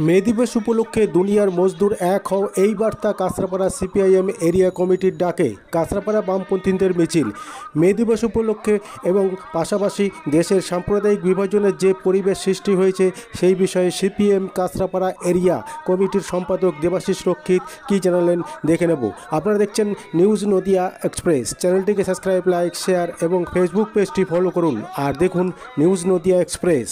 মে দিবস উপলক্ষে দুনিয়ার মজদুর এক হও, এই বার্তা কাঁচরাপাড়া সিপিআইএম এরিয়া কমিটির ডাকে কাঁচরাপাড়া বামপন্থীদের মিছিল। মে দিবস উপলক্ষে এবং পাশাপাশি দেশের সাম্প্রদায়িক বিভাজনের যে পরিবেশ সৃষ্টি হয়েছে সেই বিষয়ে সিপিএম কাঁচরাপাড়া এরিয়া কমিটির সম্পাদক দেবাশিস রক্ষিত কী জানালেন দেখে নেব। আপনারা দেখছেন নিউজ নদিয়া এক্সপ্রেস। চ্যানেলটিকে সাবস্ক্রাইব, লাইক, শেয়ার এবং ফেসবুক পেজটি ফলো করুন আর দেখুন নিউজ নদিয়া এক্সপ্রেস।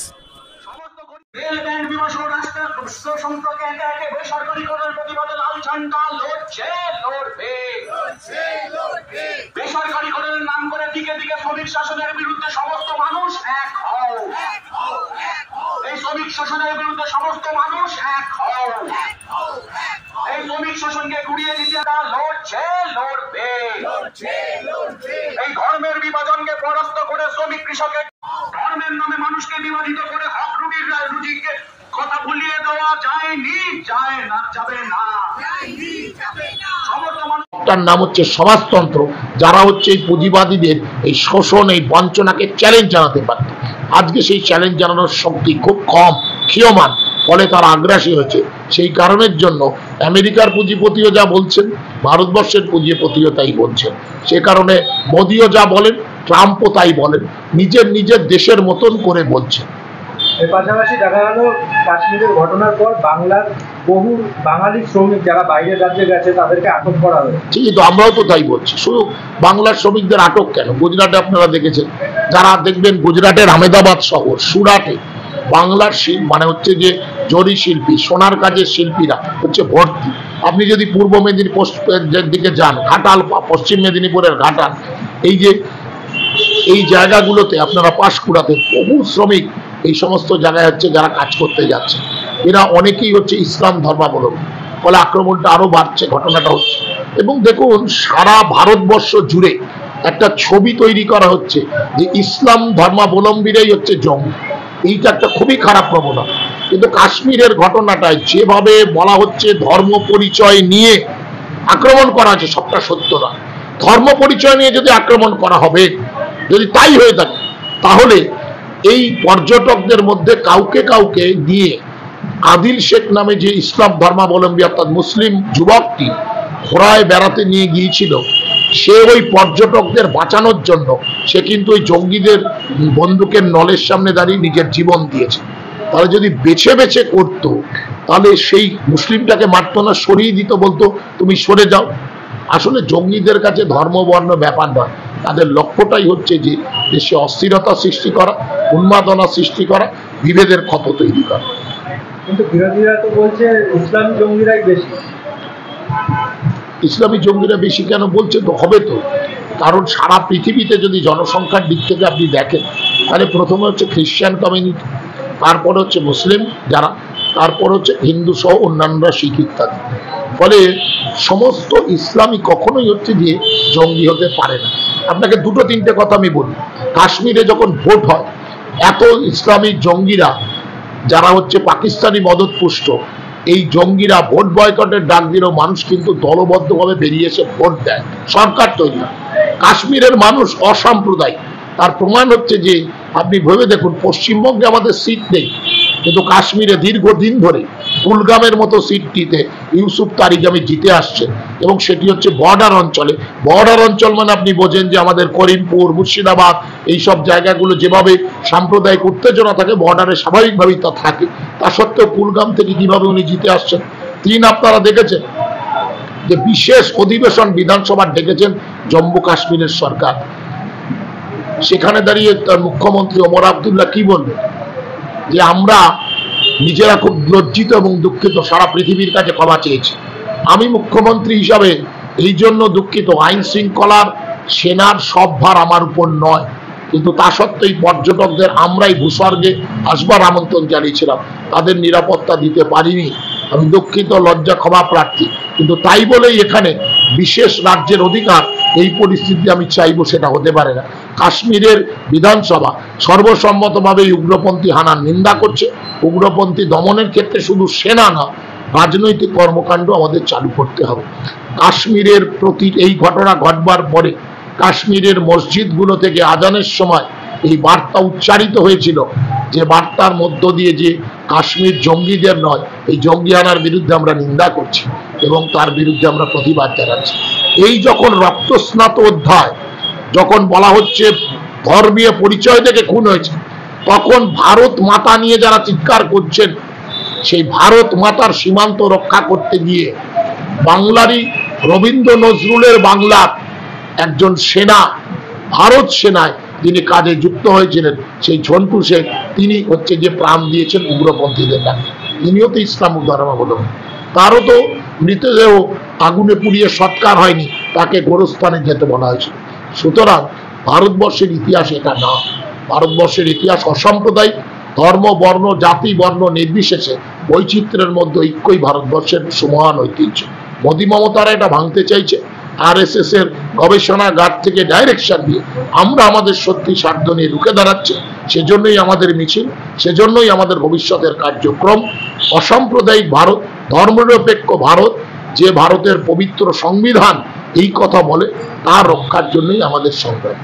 বেসরকারীকরণের নাম করে দিকে দিকে শ্রমিক শাসনের বিরুদ্ধে সমস্ত মানুষ এক হও। এই শ্রমিক শোষণের বিরুদ্ধে সমস্ত মানুষ এক হও। এই শ্রমিক শোষণকে গুড়িয়ে দিতে লড়ছে, লড়বে। এই ধর্মের বিভাজনকে পরাস্ত করে শ্রমিক কৃষকের ধর্মের নামে মানুষকে বিভাজিত করে হক রুজিকে কথা ভুলিয়ে দেওয়া যায়নি, যায় না, যাবে না। তার নাম হচ্ছে সমাজতন্ত্র, যারা হচ্ছে এই পুঁজিবাদীদের এই শোষণ, এই বঞ্চনাকে চ্যালেঞ্জ জানাতে পারে। আজকে সেই চ্যালেঞ্জ জানানোর শক্তি খুব কম, ক্ষীয়মান, ফলে তারা আগ্রাসী হয়েছে। সেই কারণের জন্য আমেরিকার পুঁজিপতিও যা বলছেন, ভারতবর্ষের পুঁজিপতিও তাই বলছেন। সে কারণে মোদিও যা বলেন, ট্রাম্পও তাই বলেন, নিজের নিজের দেশের মতন করে বলছেন। এর পাশাপাশি দেখা গেল কাশ্মীরের ঘটনার পর বাংলার বহু বাঙালি শ্রমিক যারা বাইরের রাজ্যে গেছে তাদেরকে আটক করা হয়েছে। ঠিকই তো, আমরাও তো তাই বলছি। শুধু বাংলার শ্রমিকদের আটক কেন, গুজরাটে আপনারা দেখেছেন, যারা দেখবেন গুজরাটের আহমেদাবাদ শহর সুরাটে বাংলার মানে হচ্ছে যে জরি শিল্পী, সোনার কাজের শিল্পীরা হচ্ছে ভর্তি। আপনি যদি পূর্ব মেদিনীপুরের দিকে যান, ঘাটাল, পশ্চিম মেদিনীপুরের ঘাটাল, এই জায়গাগুলোতে আপনারা পাঁশকুড়াতে বহু শ্রমিক এই সমস্ত জায়গায় হচ্ছে যারা কাজ করতে যাচ্ছে। এরা অনেকেই হচ্ছে ইসলাম ধর্মাবলম্বী, ফলে আক্রমণটা আরো বাড়ছে, ঘটনাটা হচ্ছে। এবং দেখুন, সারা ভারতবর্ষ জুড়ে একটা ছবি তৈরি করা হচ্ছে যে ইসলাম ধর্মাবলম্বীরাই হচ্ছে জঙ্গি। এইটা একটা খুবই খারাপ প্রবণতা। কিন্তু কাশ্মীরের ঘটনাটায় যেভাবে বলা হচ্ছে ধর্ম পরিচয় নিয়ে আক্রমণ করা হচ্ছে, সবটা সত্য না। ধর্ম পরিচয় নিয়ে যদি আক্রমণ করা হবে, যদি তাই হয়ে থাকে, তাহলে এই পর্যটকদের মধ্যে কাউকে কাউকে দিয়ে আদিল শেখ নামে যে ইসলাম ধর্মাবলম্বী অর্থাৎ মুসলিম যুবকটি ঘোড়ায় বেড়াতে নিয়ে গিয়েছিল, সে ওই পর্যটকদের বাঁচানোর জন্য সে কিন্তু ওই জঙ্গিদের বন্দুকের নলের সামনে দাঁড়িয়ে নিজের জীবন দিয়েছে। তাহলে যদি বেছে বেছে করতো, তাহলে সেই মুসলিমটাকে মারতো না, সরিয়ে দিত, বলতো তুমি সরে যাও। আসলে জঙ্গিদের কাছে ধর্ম বর্ণ ব্যাপার নয়, তাদের লক্ষ্যটাই হচ্ছে যে দেশে অস্থিরতা সৃষ্টি করা, উন্মাদনা সৃষ্টি করা, বিভেদের ক্ষত তৈরি করা। কিন্তু বিরোধীরা তো বলছে ইসলামী জঙ্গিরাই বেশি। ইসলামী জঙ্গিরা বেশি কেন বলছে? তো হবে তো, কারণ সারা পৃথিবীতে যদি জনসংখ্যার দিক থেকে আপনি দেখেন, তাহলে প্রথমে হচ্ছে খ্রিস্টান কমিউনিটি, তারপরে হচ্ছে মুসলিম যারা, তারপর হচ্ছে হিন্দু সহ অন্যান্যরা, শিখ ইত্যাদি। ফলে সমস্ত ইসলামী কখনোই হচ্ছে যে জঙ্গি হতে পারে না। আপনাকে দুটো তিনটে কথা আমি বলি। কাশ্মীরে যখন ভোট হয়, এত ইসলামী জঙ্গিরা যারা হচ্ছে পাকিস্তানি মদতপুষ্ট, এই জঙ্গিরা ভোট বয়কটের ডাক দিলেও মানুষ কিন্তু দলবদ্ধভাবে বেরিয়ে এসে ভোট দেয়, সরকার তৈরি হয়। কাশ্মীরের মানুষ অসাম্প্রদায়িক, তার প্রমাণ হচ্ছে যে আপনি ভেবে দেখুন, পশ্চিমবঙ্গে আমাদের সিট নেই, কিন্তু কাশ্মীরে দীর্ঘদিন ধরে কুলগামের মতো সিটটিতে ইউসুফ তারিগামি জিতে আসছেন, এবং সেটি হচ্ছে বর্ডার অঞ্চলে। বর্ডার অঞ্চল মানে আপনি বোঝেন যে আমাদের করিমপুর, মুর্শিদাবাদ, এইসব জায়গাগুলো যেভাবে সাম্প্রদায়িক উত্তেজনা থাকে, বর্ডারে স্বাভাবিকভাবেই তা থাকে। তা সত্ত্বেও কুলগাম থেকে কিভাবে উনি জিতে আসছেন। আপনারা দেখেছেন যে বিশেষ অধিবেশন বিধানসভার ডেকেছেন জম্মু কাশ্মীরের সরকার, সেখানে দাঁড়িয়ে তার মুখ্যমন্ত্রী ওমর আবদুল্লাহ কি বললেন যে আমরা নিজেরা খুব লজ্জিত এবং দুঃখিত, সারা পৃথিবীর কাছে ক্ষমা চেয়েছি। আমি মুখ্যমন্ত্রী হিসাবে এই জন্য দুঃখিত, আইন শৃঙ্খলার সেনার সব ভার আমার উপর নয়, কিন্তু তা সত্ত্বেও পর্যটকদের আমরাই ভূস্বর্গে আসবার আমন্ত্রণ জানিয়েছিলাম, তাদের নিরাপত্তা দিতে পারিনি। আমি দুঃখিত, লজ্জা, ক্ষমা প্রার্থী। কিন্তু তাই বলেই এখানে বিশেষ রাজ্যের অধিকার, এই পরিস্থিতি আমি চাইবো সেটা হতে পারে না। কাশ্মীরের বিধানসভা সর্বসম্মতভাবে উগ্রপন্থী হানার নিন্দা করছে। উগ্রপন্থী দমনের ক্ষেত্রে শুধু সেনা না, রাজনৈতিক কর্মকাণ্ড আমাদের চালু করতে হবে। কাশ্মীরের প্রতি এই ঘটনা ঘটবার পরে কাশ্মীরের মসজিদগুলো থেকে আজানের সময় এই বার্তা উচ্চারিত হয়েছিল, যে বার্তার মধ্য দিয়ে যে কাশ্মীর জঙ্গিদের নয়, এই জঙ্গিয়ানার বিরুদ্ধে আমরা নিন্দা করছি এবং তার বিরুদ্ধে আমরা প্রতিবাদ জানাচ্ছি। এই যখন রক্তস্নাত অধ্যায়, যখন বলা হচ্ছে ধর্মীয় পরিচয় থেকে খুন হয়েছে, তখন ভারত মাতা নিয়ে যারা চিৎকার করছেন, সেই ভারত মাতার সীমান্ত রক্ষা করতে গিয়ে বাংলারই রবীন্দ্র নজরুলের বাংলার একজন সেনা, ভারত সেনায় যিনি কাজে যুক্ত হয়েছিলেন, সেই ঝন্টু শেখ, তিনি হচ্ছে যে প্রাণ দিয়েছেন উগ্রপন্থীদের ডাকে। তিনিও তো ইসলাম ধর্মাবলম্বী, তারও তো মৃতদেহ আগুনে পুড়িয়ে সৎকার হয়নি, তাকে গোরস্থানে যেতে বলা হয়েছিল। সুতরাং ভারতবর্ষের ইতিহাস এটা না। ভারতবর্ষের ইতিহাস অসাম্প্রদায়িক, ধর্ম বর্ণ জাতি বর্ণ নির্বিশেষে বৈচিত্র্যের মধ্যে ঐক্যই ভারতবর্ষের সুমহান ঐতিহ্য। মোদী মমতারা এটা ভাঙতে চাইছে। RSS এর গবেষণাগার থেকে ডাইরেকশন দিয়ে আমরা আমাদের সত্যি স্বার্থ নিয়ে রুখে দাঁড়াচ্ছি। সেজন্যই আমাদের মিছিল, সেজন্যই আমাদের ভবিষ্যতের কার্যক্রম। অসাম্প্রদায়িক ভারত, ধর্মনিরপেক্ষ ভারত, যে ভারতের পবিত্র সংবিধান এই কথা বলে, তার রক্ষার জন্যই আমাদের সংগ্রাম।